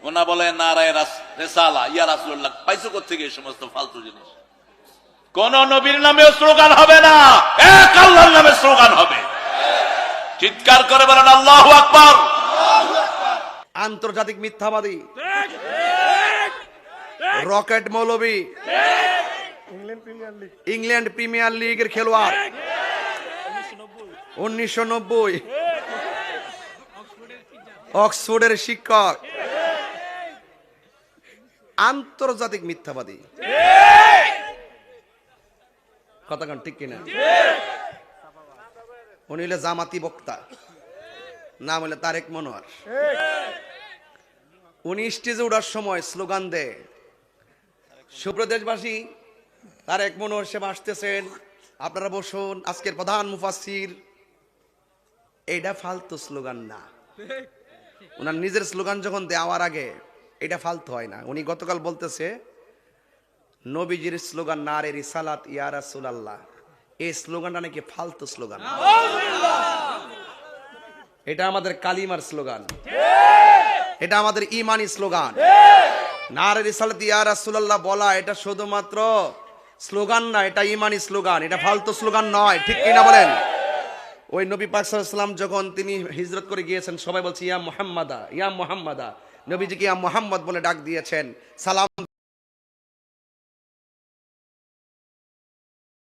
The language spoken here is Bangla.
ওনা বলে নারায়ে রেসালা ইয়া রাসূলুল্লাহ, পাইছো কোত্থেকে এই সমস্ত ফালতু জিনিস? কোন নবীর নামে স্লোগান হবে না, এক আল্লাহর নামে স্লোগান হবে। চিৎকার করে বলেন আল্লাহু আকবার। আন্তর্জাতিক মিথ্যাবাদী, রকেট মৌলবী, ইংল্যান্ড প্রিমিয়ার লিগের খেলোয়াড়, 1990 অক্সফোর্ডের শিক্ষক, আন্তর্জাতিক মিথ্যাবাদী। কথা কান ঠিক কিনা? উনি হলে জামাতি বক্তা, নাম হলে তারেক মনোয়ার। উনি স্টেজে ওঠার সময় স্লোগান দেয়, সুপ্রদেশবাসী, তারেক মনোয়ার সাহেব আসতেছেন, আপনারা বসুন, আজকের প্রধান মুফাসসির। এইটা ফালতু স্লোগান না। ওনার নিজের স্লোগান যখন দেওয়ার আগে এটা ফালতু হয় না। উনি গতকাল বলতেছে নবীজির স্লোগান নারে রিসালাত ইয়া রাসূলুল্লাহ, এই স্লোগানটা নাকি ফালতু স্লোগান। এটা আমাদের কালিমার স্লোগান, এটা আমাদের ইমানি স্লোগান। নারে রিসালাত ইয়া রাসূলুল্লাহ বলা এটা শুধুমাত্র স্লোগান না, এটা ইমানি স্লোগান, এটা ফালতু স্লোগান নয়। ঠিক কিনা বলেন? ওই নবী পাক সাল্লাল্লাহু আলাইহি ওয়াসাল্লাম যখন তিনি হিজরত করে গিয়েছেন, সবাই বলছে ইয়া মুহাম্মাদা, ইয়া মুহাম্মাদা। নবীজিকে ইয়া মুহাম্মদ বলে ডাক দিয়েছেন, সালাম